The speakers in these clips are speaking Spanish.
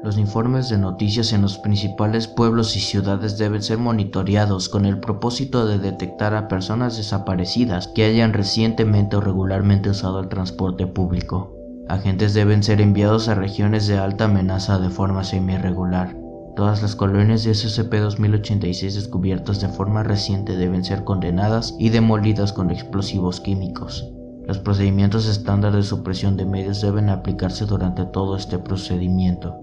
Los informes de noticias en los principales pueblos y ciudades deben ser monitoreados con el propósito de detectar a personas desaparecidas que hayan recientemente o regularmente usado el transporte público. Agentes deben ser enviados a regiones de alta amenaza de forma semi-irregular. Todas las colonias de SCP-2086 descubiertas de forma reciente deben ser condenadas y demolidas con explosivos químicos. Los procedimientos estándar de supresión de medios deben aplicarse durante todo este procedimiento.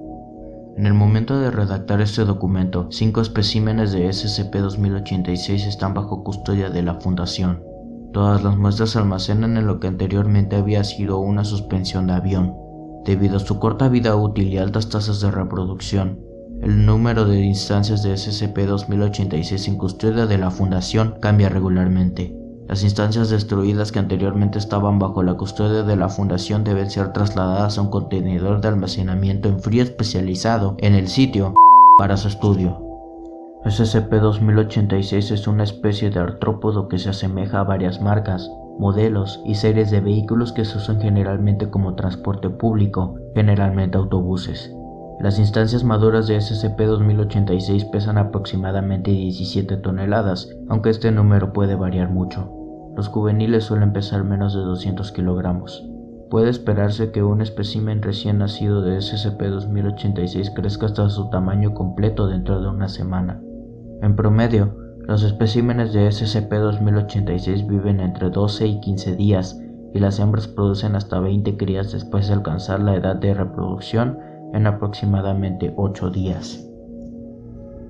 En el momento de redactar este documento, 5 especímenes de SCP-2086 están bajo custodia de la Fundación. Todas las muestras se almacenan en lo que anteriormente había sido una suspensión de avión. Debido a su corta vida útil y altas tasas de reproducción, el número de instancias de SCP-2086 en custodia de la Fundación cambia regularmente. Las instancias destruidas que anteriormente estaban bajo la custodia de la Fundación deben ser trasladadas a un contenedor de almacenamiento en frío especializado en el sitio para su estudio. SCP-2086 es una especie de artrópodo que se asemeja a varias marcas, modelos y series de vehículos que se usan generalmente como transporte público, generalmente autobuses. Las instancias maduras de SCP-2086 pesan aproximadamente 17 toneladas, aunque este número puede variar mucho. Los juveniles suelen pesar menos de 200 kilogramos. Puede esperarse que un espécimen recién nacido de SCP-2086 crezca hasta su tamaño completo dentro de una semana. En promedio, los especímenes de SCP-2086 viven entre 12 y 15 días, y las hembras producen hasta 20 crías después de alcanzar la edad de reproducción en aproximadamente 8 días.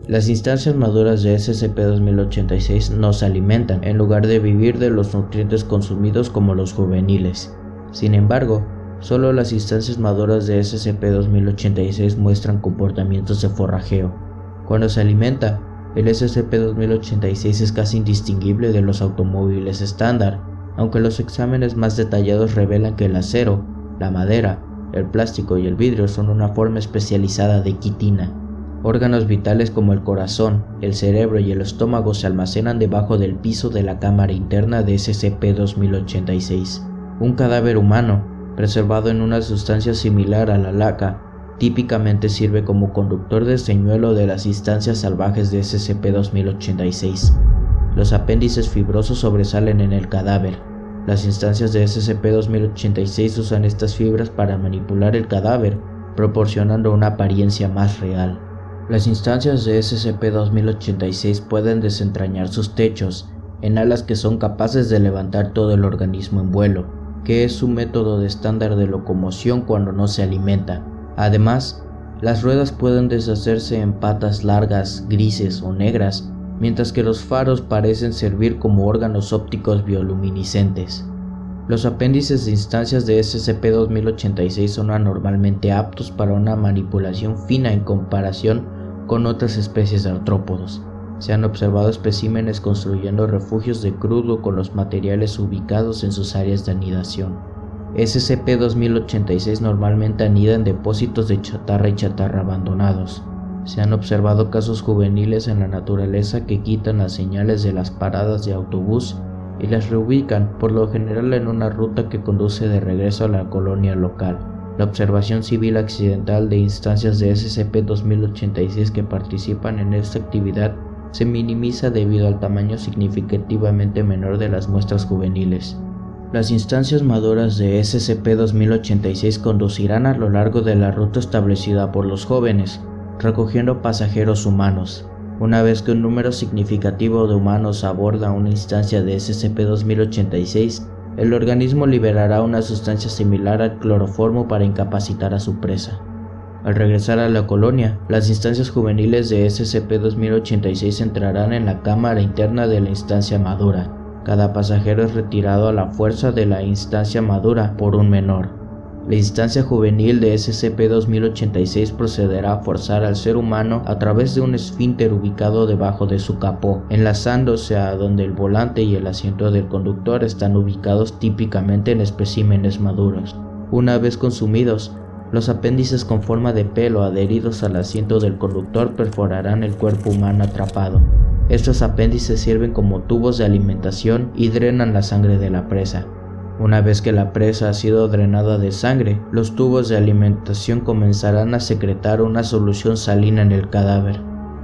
Las instancias maduras de SCP-2086 no se alimentan, en lugar de vivir de los nutrientes consumidos como los juveniles. Sin embargo, solo las instancias maduras de SCP-2086 muestran comportamientos de forrajeo. Cuando se alimenta, el SCP-2086 es casi indistinguible de los automóviles estándar, aunque los exámenes más detallados revelan que el acero, la madera, el plástico y el vidrio son una forma especializada de quitina. Órganos vitales como el corazón, el cerebro y el estómago se almacenan debajo del piso de la cámara interna de SCP-2086. Un cadáver humano, preservado en una sustancia similar a la laca, típicamente sirve como conductor de señuelo de las instancias salvajes de SCP-2086. Los apéndices fibrosos sobresalen en el cadáver. Las instancias de SCP-2086 usan estas fibras para manipular el cadáver, proporcionando una apariencia más real. Las instancias de SCP-2086 pueden desentrañar sus techos en alas que son capaces de levantar todo el organismo en vuelo, que es su método de estándar de locomoción cuando no se alimenta. Además, las ruedas pueden deshacerse en patas largas, grises o negras, mientras que los faros parecen servir como órganos ópticos bioluminiscentes. Los apéndices de instancias de SCP-2086 son anormalmente aptos para una manipulación fina en comparación con otras especies de artrópodos. Se han observado especímenes construyendo refugios de crudo con los materiales ubicados en sus áreas de anidación. SCP-2086 normalmente anida en depósitos de chatarra y chatarra abandonados. Se han observado casos juveniles en la naturaleza que quitan las señales de las paradas de autobús y las reubican, por lo general en una ruta que conduce de regreso a la colonia local. La observación civil accidental de instancias de SCP-2086 que participan en esta actividad se minimiza debido al tamaño significativamente menor de las muestras juveniles. Las instancias maduras de SCP-2086 conducirán a lo largo de la ruta establecida por los jóvenes, recogiendo pasajeros humanos. Una vez que un número significativo de humanos aborda una instancia de SCP-2086, el organismo liberará una sustancia similar al cloroformo para incapacitar a su presa. Al regresar a la colonia, las instancias juveniles de SCP-2086 entrarán en la cámara interna de la instancia madura. Cada pasajero es retirado a la fuerza de la instancia madura por un menor. La instancia juvenil de SCP-2086 procederá a forzar al ser humano a través de un esfínter ubicado debajo de su capó, enlazándose a donde el volante y el asiento del conductor están ubicados típicamente en especímenes maduros. Una vez consumidos, los apéndices con forma de pelo adheridos al asiento del conductor perforarán el cuerpo humano atrapado. Estos apéndices sirven como tubos de alimentación y drenan la sangre de la presa. Una vez que la presa ha sido drenada de sangre, los tubos de alimentación comenzarán a secretar una solución salina en el cadáver.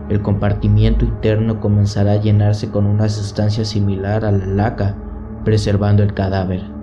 El compartimiento interno comenzará a llenarse con una sustancia similar a la laca, preservando el cadáver.